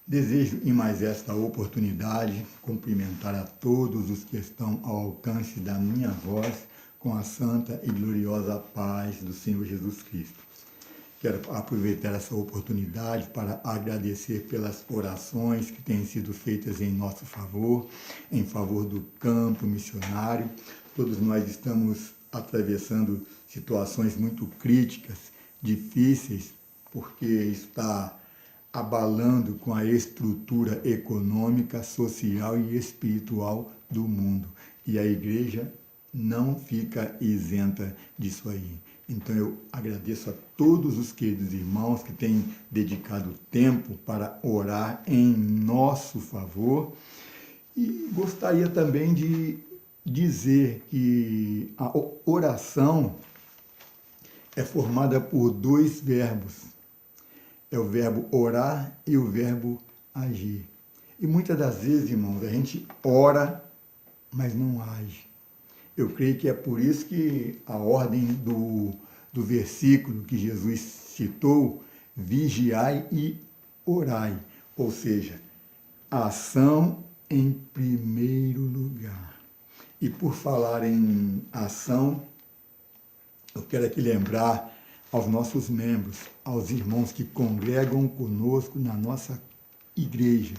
Desejo, em mais esta oportunidade, cumprimentar a todos os que estão ao alcance da minha voz com a santa e gloriosa paz do Senhor Jesus Cristo. Quero aproveitar essa oportunidade para agradecer pelas orações que têm sido feitas em nosso favor, em favor do campo missionário. Todos nós estamos atravessando situações muito críticas, difíceis, porque está abalando com a estrutura econômica, social e espiritual do mundo. E a igreja não fica isenta disso aí. Então eu agradeço a todos os queridos irmãos que têm dedicado tempo para orar em nosso favor. E gostaria também de dizer que a oração é formada por dois verbos. É o verbo orar e o verbo agir. E muitas das vezes, irmãos, a gente ora, mas não age. Eu creio que é por isso que a ordem do versículo que Jesus citou, vigiai e orai. Ou seja, ação em primeiro lugar. E por falar em ação, eu quero aqui lembrar aos nossos membros, aos irmãos que congregam conosco na nossa igreja,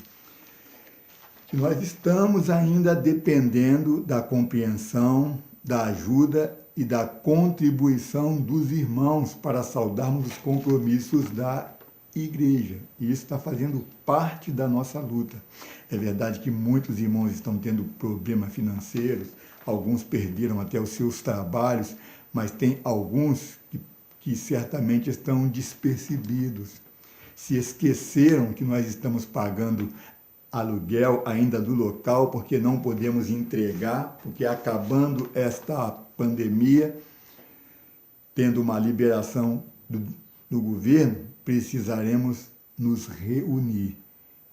que nós estamos ainda dependendo da compreensão, da ajuda e da contribuição dos irmãos para saudarmos os compromissos da igreja. E isso está fazendo parte da nossa luta. É verdade que muitos irmãos estão tendo problemas financeiros, alguns perderam até os seus trabalhos, mas tem alguns que certamente estão despercebidos. Se esqueceram que nós estamos pagando aluguel ainda do local, porque não podemos entregar, porque acabando esta pandemia, tendo uma liberação do governo, precisaremos nos reunir.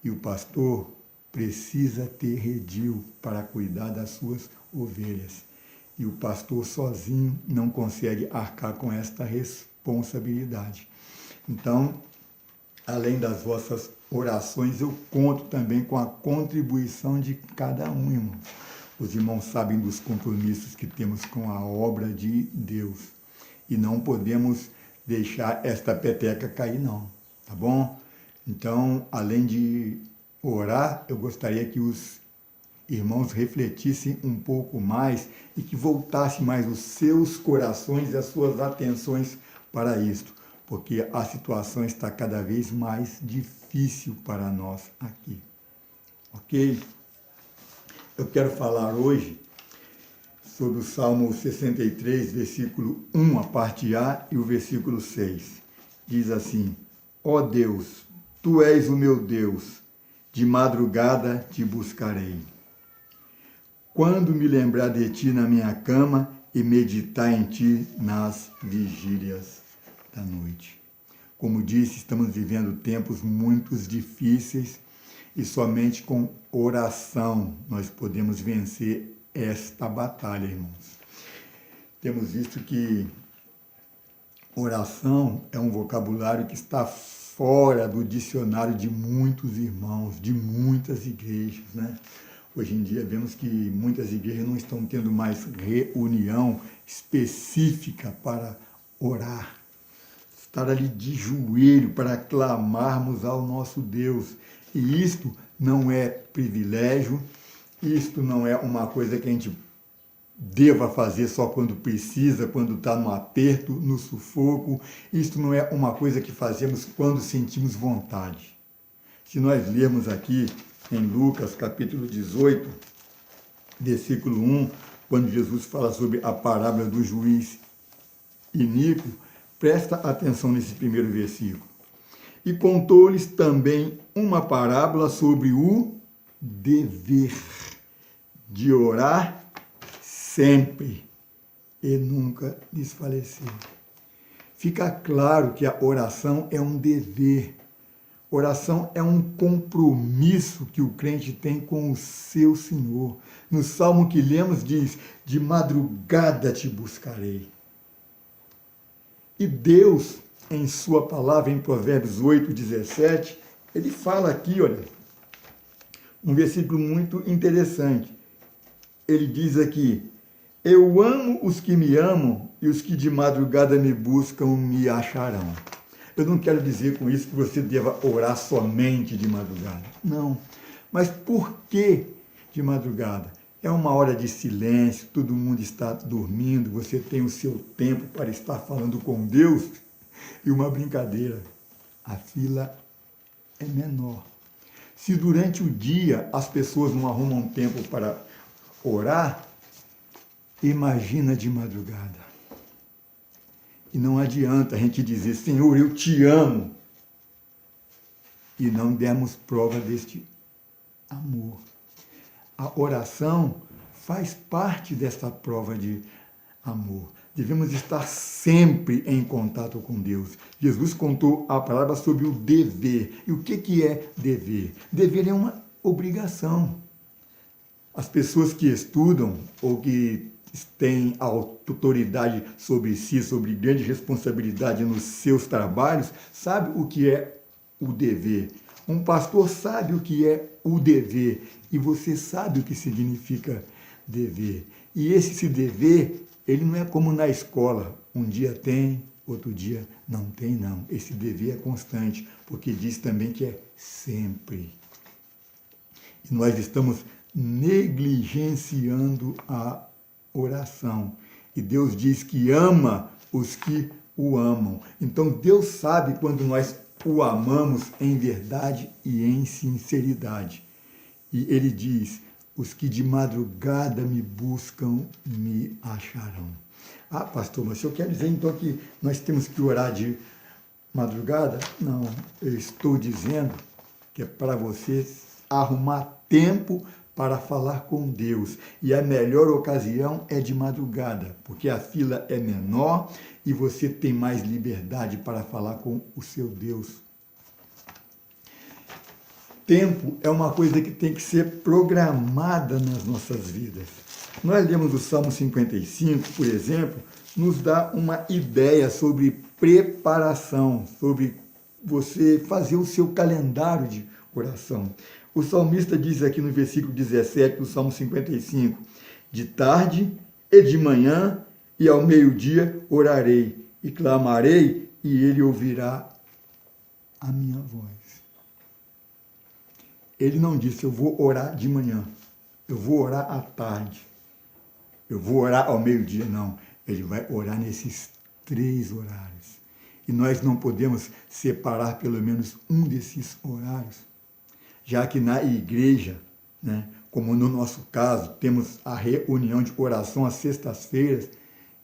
E o pastor precisa ter redil para cuidar das suas ovelhas. E o pastor sozinho não consegue arcar com esta responsabilidade. Então, além das vossas orações, eu conto também com a contribuição de cada um, irmão. Os irmãos sabem dos compromissos que temos com a obra de Deus. E não podemos deixar esta peteca cair, não. Tá bom? Então, além de orar, eu gostaria que os irmãos refletissem um pouco mais e que voltassem mais os seus corações e as suas atenções para isto, porque a situação está cada vez mais difícil para nós aqui. Ok? Eu quero falar hoje sobre o Salmo 63, versículo 1, a parte A, e o versículo 6. Diz assim: ó Deus, Tu és o meu Deus, de madrugada te buscarei. Quando me lembrar de Ti na minha cama e meditar em Ti nas vigílias da noite. Como disse, estamos vivendo tempos muito difíceis e somente com oração nós podemos vencer esta batalha, irmãos. Temos visto que oração é um vocabulário que está fora do dicionário de muitos irmãos, de muitas igrejas, né? Hoje em dia vemos que muitas igrejas não estão tendo mais reunião específica para orar. Estar ali de joelho para clamarmos ao nosso Deus. E isto não é privilégio, isto não é uma coisa que a gente deva fazer só quando precisa, quando está no aperto, no sufoco. Isto não é uma coisa que fazemos quando sentimos vontade. Se nós lermos aqui em Lucas, capítulo 18, versículo 1, quando Jesus fala sobre a parábola do juiz iníquo, presta atenção nesse primeiro versículo. E contou-lhes também uma parábola sobre o dever de orar sempre e nunca desfalecer. Fica claro que a oração é um dever. Oração é um compromisso que o crente tem com o seu Senhor. No salmo que lemos diz, de madrugada te buscarei. E Deus, em sua palavra, em Provérbios 8, 17, Ele fala aqui, olha, um versículo muito interessante. Ele diz aqui: eu amo os que me amam e os que de madrugada me buscam me acharão. Eu não quero dizer com isso que você deva orar somente de madrugada. Não. Mas por que de madrugada? É uma hora de silêncio, todo mundo está dormindo, você tem o seu tempo para estar falando com Deus. E uma brincadeira, a fila é menor. Se durante o dia as pessoas não arrumam tempo para orar, imagina de madrugada. E não adianta a gente dizer, Senhor, eu te amo, e não demos prova deste amor. A oração faz parte dessa prova de amor. Devemos estar sempre em contato com Deus. Jesus contou a palavra sobre o dever. E o que é dever? Dever é uma obrigação. As pessoas que estudam ou que têm autoridade sobre si, sobre grande responsabilidade nos seus trabalhos, sabem o que é o dever. Um pastor sabe o que é o dever e você sabe o que significa dever. E esse dever, ele não é como na escola, um dia tem, outro dia não tem, não. Esse dever é constante, porque diz também que é sempre. E nós estamos negligenciando a oração. E Deus diz que ama os que o amam. Então Deus sabe quando nós o amamos em verdade e em sinceridade. E ele diz, os que de madrugada me buscam, me acharão. Ah, pastor, mas o senhor quer dizer então que nós temos que orar de madrugada? Não, eu estou dizendo que é para você arrumar tempo para falar com Deus. E a melhor ocasião é de madrugada, porque a fila é menor e você tem mais liberdade para falar com o seu Deus. Tempo é uma coisa que tem que ser programada nas nossas vidas. Nós lemos o Salmo 55, por exemplo, nos dá uma ideia sobre preparação, sobre você fazer o seu calendário de oração. O salmista diz aqui no versículo 17 do Salmo 55, de tarde e de manhã e ao meio-dia orarei e clamarei e ele ouvirá a minha voz. Ele não disse, eu vou orar de manhã, eu vou orar à tarde, eu vou orar ao meio-dia, não. Ele vai orar nesses 3 horários. E nós não podemos separar pelo menos um desses horários, já que na igreja, né, como no nosso caso, temos a reunião de oração às sextas-feiras,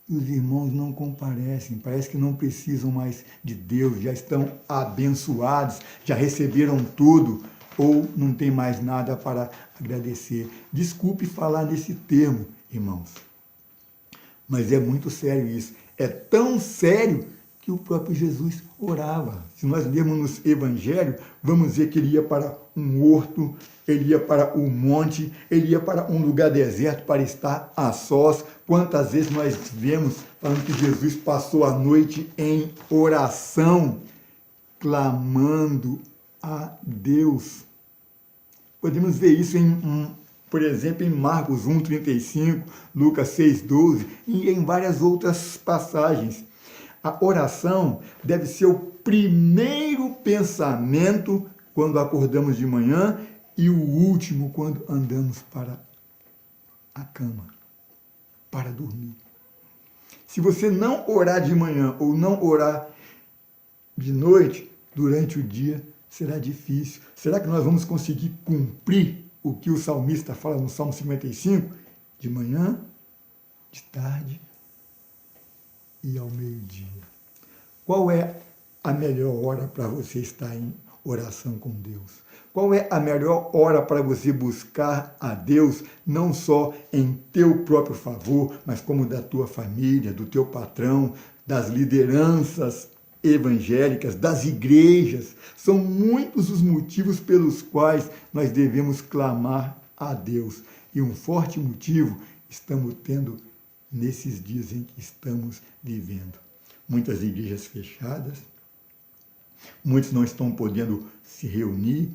e os irmãos não comparecem, parece que não precisam mais de Deus, já estão abençoados, já receberam tudo, ou não tem mais nada para agradecer. Desculpe falar nesse termo, irmãos, mas é muito sério isso. É tão sério que o próprio Jesus orava. Se nós lermos nos evangelhos, vamos ver que ele ia para um horto, ele ia para um monte, ele ia para um lugar deserto para estar a sós. Quantas vezes nós vemos falando que Jesus passou a noite em oração, clamando a Deus. Podemos ver isso por exemplo, em Marcos 1,35, Lucas 6,12 e em várias outras passagens. A oração deve ser o primeiro pensamento quando acordamos de manhã e o último quando andamos para a cama, para dormir. Se você não orar de manhã ou não orar de noite, durante o dia será difícil. Será que nós vamos conseguir cumprir o que o salmista fala no Salmo 55? De manhã, de tarde e ao meio-dia. Qual é a melhor hora para você estar em oração com Deus? Qual é a melhor hora para você buscar a Deus, não só em teu próprio favor, mas como da tua família, do teu patrão, das lideranças evangélicas, das igrejas? São muitos os motivos pelos quais nós devemos clamar a Deus. E um forte motivo estamos tendo nesses dias em que estamos vivendo. Muitas igrejas fechadas, Muitos não estão podendo se reunir,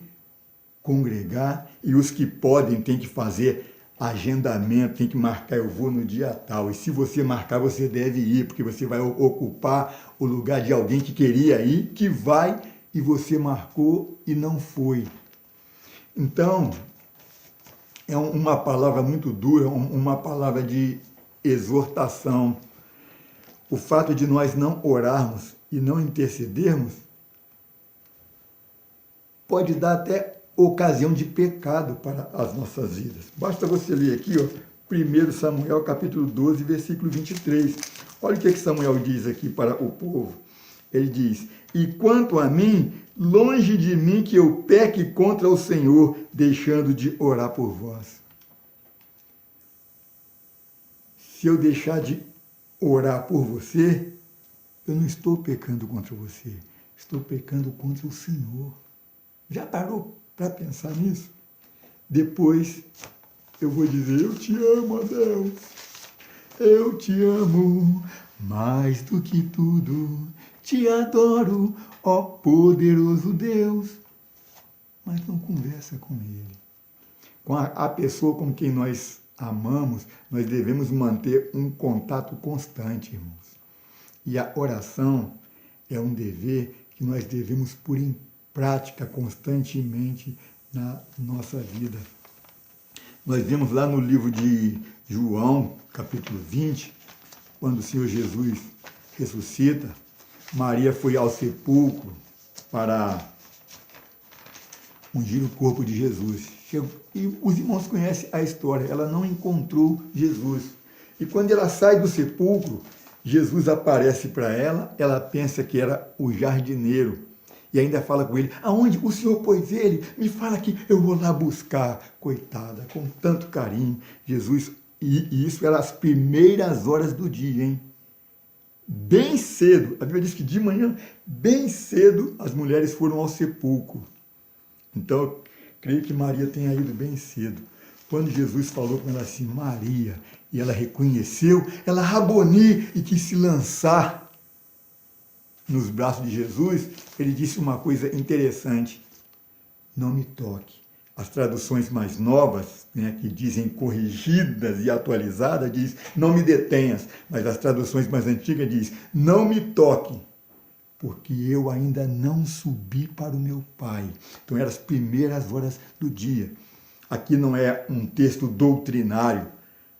congregar, e os que podem têm que fazer agendamento, tem que marcar, eu vou no dia tal. E se você marcar, você deve ir, porque você vai ocupar o lugar de alguém que queria ir, que vai, e você marcou e não foi. Então, é uma palavra muito dura, uma palavra de exortação. O fato de nós não orarmos e não intercedermos pode dar até ocasião de pecado para as nossas vidas. Basta você ler aqui, ó, 1 Samuel capítulo 12, versículo 23. Olha o que Samuel diz aqui para o povo. Ele diz: e quanto a mim, longe de mim que eu peque contra o Senhor, deixando de orar por vós. Se eu deixar de orar por você, eu não estou pecando contra você, estou pecando contra o Senhor. Já parou para pensar nisso? Depois eu vou dizer: eu te amo, Deus, eu te amo mais do que tudo, te adoro, ó poderoso Deus. Mas não conversa com Ele. Com a pessoa com quem nós amamos, nós devemos manter um contato constante, irmãos. E a oração é um dever que nós devemos pôr em prática constantemente na nossa vida. Nós vemos lá no livro de João, capítulo 20, quando o Senhor Jesus ressuscita, Maria foi ao sepulcro para ungir o corpo de Jesus. E os irmãos conhecem a história, ela não encontrou Jesus. E quando ela sai do sepulcro, Jesus aparece para ela, ela pensa que era o jardineiro. E ainda fala com ele: aonde o Senhor pôs ele? Me fala que eu vou lá buscar. Coitada, com tanto carinho. Jesus, e isso era as primeiras horas do dia, hein? Bem cedo, a Bíblia diz que de manhã, bem cedo, as mulheres foram ao sepulcro. Então, eu creio que Maria tenha ido bem cedo. Quando Jesus falou com ela assim, Maria, e ela reconheceu, ela Raboni, e quis se lançar nos braços de Jesus, ele disse uma coisa interessante: não me toque. As traduções mais novas, né, que dizem corrigidas e atualizadas, diz não me detenhas, mas as traduções mais antigas diz não me toque, porque eu ainda não subi para o meu Pai. Então eram as primeiras horas do dia. Aqui não é um texto doutrinário,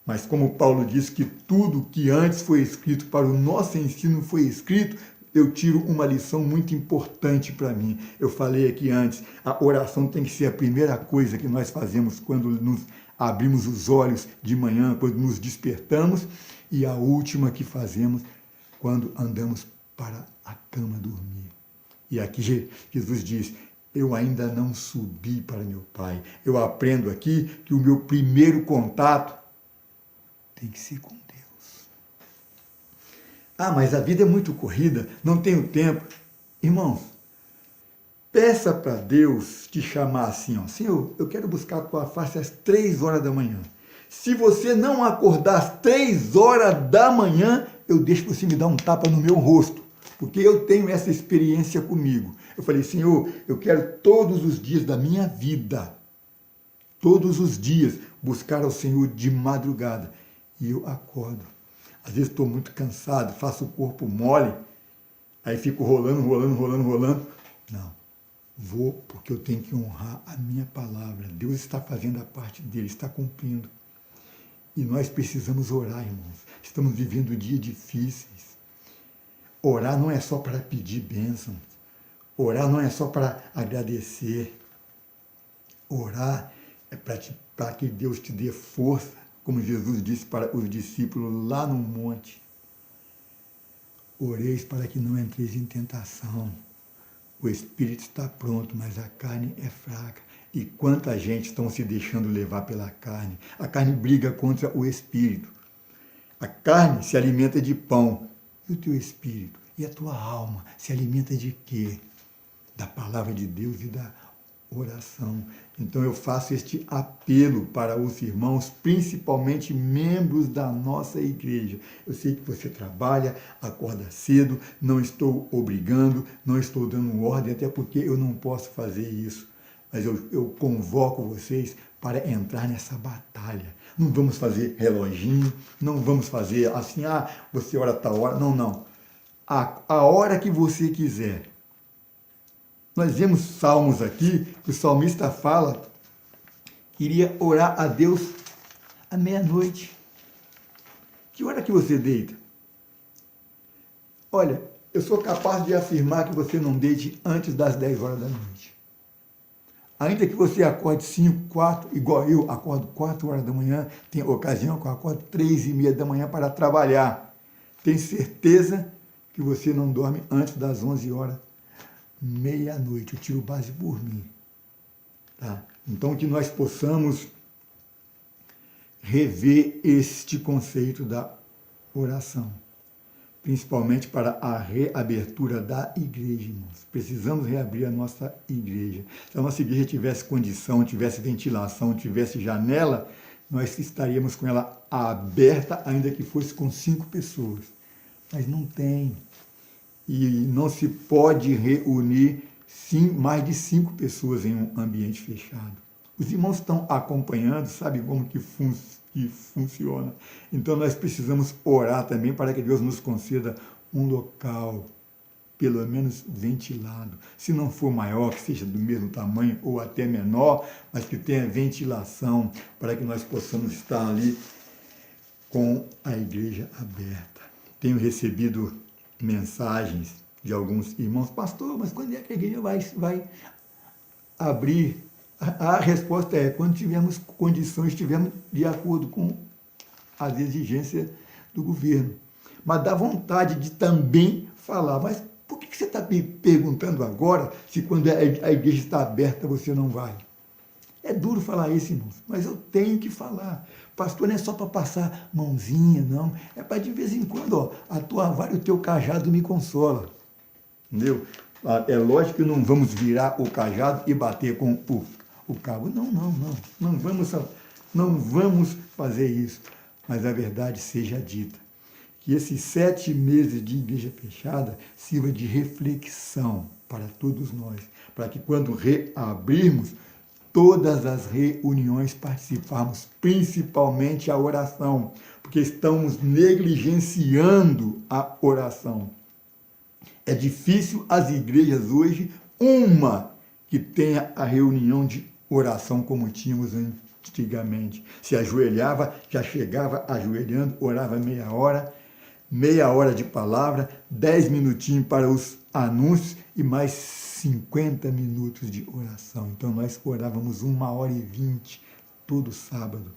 mas como Paulo diz que tudo que antes foi escrito para o nosso ensino foi escrito, eu tiro uma lição muito importante para mim. Eu falei aqui antes, a oração tem que ser a primeira coisa que nós fazemos quando nos abrimos os olhos de manhã, quando nos despertamos, e a última que fazemos quando andamos para a cama dormir. E aqui Jesus diz, eu ainda não subi para meu Pai. Eu aprendo aqui que o meu primeiro contato tem que ser com Deus. Ah, mas a vida é muito corrida, não tenho tempo. Irmãos, peça para Deus te chamar assim, ó, Senhor, eu quero buscar a tua face às 3 horas da manhã. Se você não acordar às 3 horas da manhã, eu deixo você me dar um tapa no meu rosto, porque eu tenho essa experiência comigo. Eu falei, Senhor, eu quero todos os dias da minha vida, todos os dias, buscar ao Senhor de madrugada. E eu acordo. Às vezes estou muito cansado, faço o corpo mole, aí fico rolando. Não, vou porque eu tenho que honrar a minha palavra. Deus está fazendo a parte dele, está cumprindo. E nós precisamos orar, irmãos. Estamos vivendo dias difíceis. Orar não é só para pedir bênçãos. Orar não é só para agradecer. Orar é para que Deus te dê força, como Jesus disse para os discípulos lá no monte. Oreis para que não entreis em tentação. O espírito está pronto, mas a carne é fraca. E quanta gente estão se deixando levar pela carne. A carne briga contra o espírito. A carne se alimenta de pão. E o teu espírito? E a tua alma se alimenta de quê? Da palavra de Deus e da oração. Então eu faço este apelo para os irmãos, principalmente membros da nossa igreja. Eu sei que você trabalha, acorda cedo, não estou obrigando, não estou dando ordem, até porque eu não posso fazer isso. Mas eu convoco vocês para entrar nessa batalha. Não vamos fazer reloginho, não vamos fazer assim, você ora tal hora. Não, não. A hora que você quiser. Nós vemos salmos aqui, que o salmista fala que iria orar a Deus à meia-noite. Que hora que você deita? Olha, eu sou capaz de afirmar que você não deite antes das 10 horas da noite. Ainda que você acorde 5, 4, igual eu, acordo 4 horas da manhã, tem ocasião que eu acordo 3:30 da manhã para trabalhar. Tenho certeza que você não dorme antes das 11 horas, meia-noite. Eu tiro base por mim. Tá? Então, que nós possamos rever este conceito da oração, principalmente para a reabertura da igreja, irmãos. Precisamos reabrir a nossa igreja. Se a nossa igreja tivesse condição, tivesse ventilação, tivesse janela, nós estaríamos com ela aberta, ainda que fosse com 5 pessoas. Mas não tem. E não se pode reunir mais de 5 pessoas em um ambiente fechado. Os irmãos estão acompanhando, sabem como que funciona. Então nós precisamos orar também para que Deus nos conceda um local, pelo menos ventilado. Se não for maior, que seja do mesmo tamanho ou até menor, mas que tenha ventilação, para que nós possamos estar ali com a igreja aberta. Tenho recebido mensagens de alguns irmãos: pastor, mas quando é que a igreja vai abrir? A resposta é: quando tivermos condições, estivermos de acordo com as exigências do governo. Mas dá vontade de também falar: mas por que você está me perguntando agora se quando a igreja está aberta você não vai? É duro falar isso, irmãos, mas eu tenho que falar. Pastor, não é só para passar mãozinha, não. É para de vez em quando, a tua vara e o teu cajado me consola. Entendeu? É lógico que não vamos virar o cajado e bater com o cabo. Não. Não vamos fazer isso. Mas a verdade seja dita. Que esses 7 meses de igreja fechada sirva de reflexão para todos nós. Para que quando reabrirmos, todas as reuniões participarmos, principalmente a oração, porque estamos negligenciando a oração. É difícil as igrejas hoje, uma que tenha a reunião de oração como tínhamos antigamente. Se ajoelhava, já chegava ajoelhando, orava meia hora de palavra, 10 minutinhos para os anúncios e mais 50 minutos de oração. Então nós orávamos 1h20 todo sábado.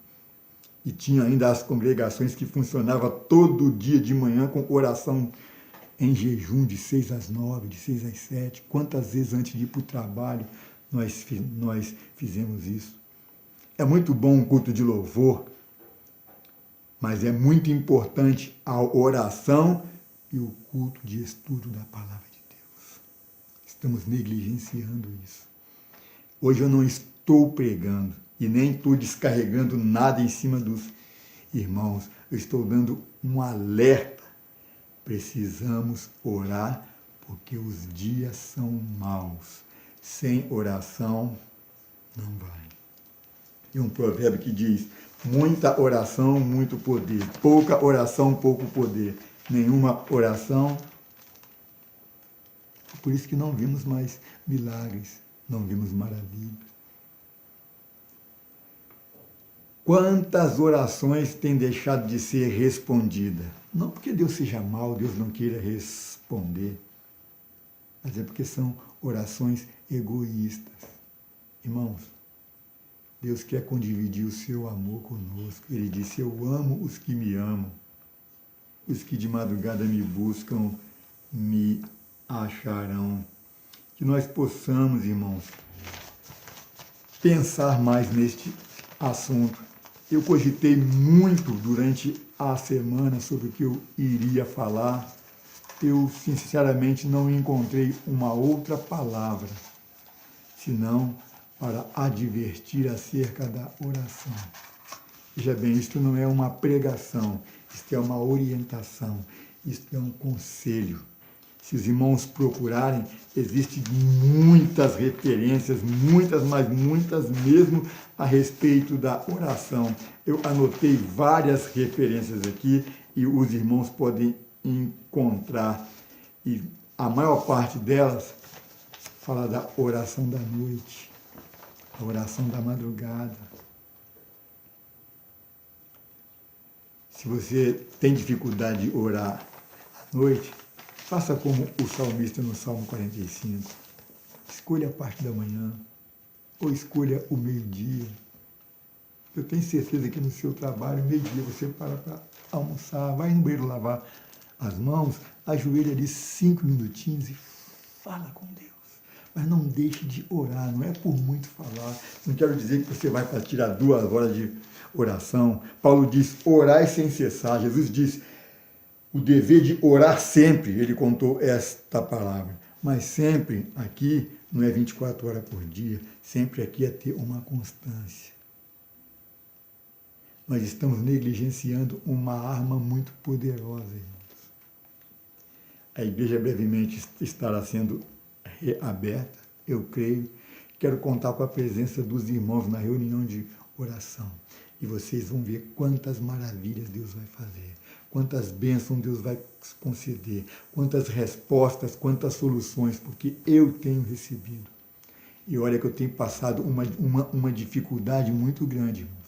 E tinha ainda as congregações que funcionavam todo dia de manhã com oração em jejum de 6 às 9, de 6 às 7. Quantas vezes antes de ir para o trabalho nós fizemos isso? É muito bom um culto de louvor, mas é muito importante a oração e o culto de estudo da palavra de Deus. Estamos negligenciando isso. Hoje eu não estou pregando e nem estou descarregando nada em cima dos irmãos. Eu estou dando um alerta. Precisamos orar porque os dias são maus. Sem oração, não vai. Tem um provérbio que diz: muita oração, muito poder. Pouca oração, pouco poder. Nenhuma oração. Por isso que não vimos mais milagres, não vimos maravilhas. Quantas orações têm deixado de ser respondidas? Não porque Deus seja mau, Deus não queira responder, mas é porque são orações egoístas. Irmãos, Deus quer condividir o seu amor conosco. Ele disse: eu amo os que me amam. Os que de madrugada me buscam, me acharão. Que nós possamos, irmãos, pensar mais neste assunto. Eu cogitei muito durante a semana sobre o que eu iria falar. Eu, sinceramente, não encontrei uma outra palavra, senão para advertir acerca da oração. Veja bem, isto não é uma pregação, isto é uma orientação, isto é um conselho. Se os irmãos procurarem, existem muitas referências, muitas, mas muitas mesmo, a respeito da oração. Eu anotei várias referências aqui e os irmãos podem encontrar. E a maior parte delas fala da oração da noite, a oração da madrugada. Se você tem dificuldade de orar à noite, faça como o salmista no Salmo 45. Escolha a parte da manhã, ou escolha o meio-dia. Eu tenho certeza que no seu trabalho, meio-dia, você para almoçar, vai no banheiro lavar as mãos, ajoelha ali 5 minutinhos e fala com Deus. Mas não deixe de orar, não é por muito falar. Não quero dizer que você vai tirar 2 horas de oração. Paulo diz, orai sem cessar. Jesus diz, o dever de orar sempre, ele contou esta palavra. Mas sempre aqui, não é 24 horas por dia, sempre aqui é ter uma constância. Nós estamos negligenciando uma arma muito poderosa, irmãos. A igreja brevemente estará sendo reaberta, eu creio. Quero contar com a presença dos irmãos na reunião de oração. E vocês vão ver quantas maravilhas Deus vai fazer, quantas bênçãos Deus vai conceder, quantas respostas, quantas soluções, porque eu tenho recebido. E olha que eu tenho passado uma dificuldade muito grande, irmãos.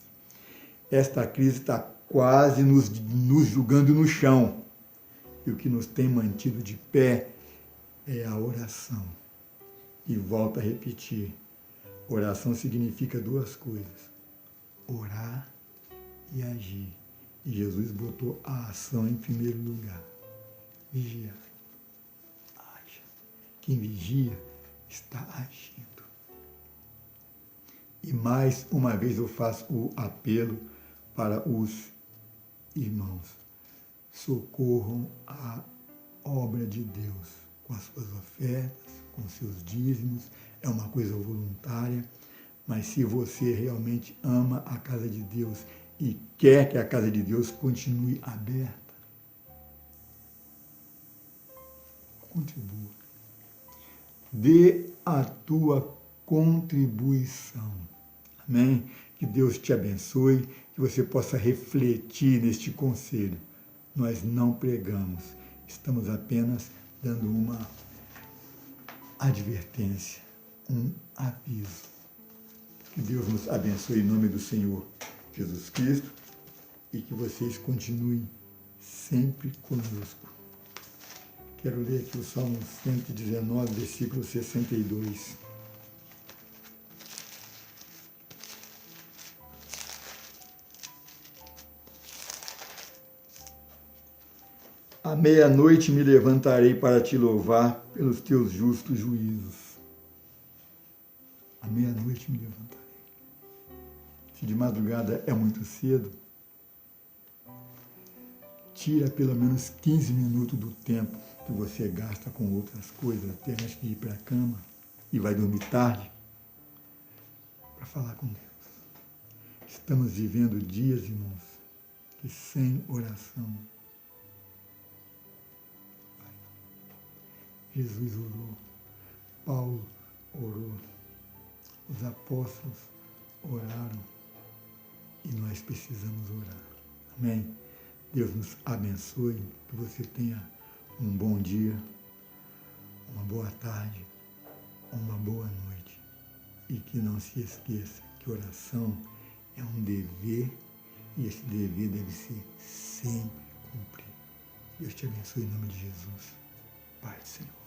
Esta crise está quase nos jogando no chão. E o que nos tem mantido de pé é a oração. E volto a repetir, oração significa 2 coisas. Orar e agir. E Jesus botou a ação em primeiro lugar. Vigiar. Haja. Quem vigia está agindo. E mais uma vez eu faço o apelo para os irmãos. Socorram a obra de Deus com as suas ofertas, com seus dízimos. É uma coisa voluntária. Mas se você realmente ama a casa de Deus e quer que a casa de Deus continue aberta, contribua. Dê a tua contribuição. Amém? Que Deus te abençoe, que você possa refletir neste conselho. Nós não pregamos, estamos apenas dando uma advertência, um aviso. Que Deus nos abençoe em nome do Senhor Jesus Cristo e que vocês continuem sempre conosco. Quero ler aqui o Salmo 119, versículo 62. À meia-noite me levantarei para te louvar pelos teus justos juízos. À meia-noite me levantarei. Se de madrugada é muito cedo, tira pelo menos 15 minutos do tempo que você gasta com outras coisas, até antes de ir para a cama e vai dormir tarde, para falar com Deus. Estamos vivendo dias, irmãos, que sem oração. Jesus orou, Paulo orou, os apóstolos oraram e nós precisamos orar. Amém? Deus nos abençoe, que você tenha um bom dia, uma boa tarde, uma boa noite. E que não se esqueça que oração é um dever e esse dever deve ser sempre cumprido. Deus te abençoe em nome de Jesus. Pai do Senhor.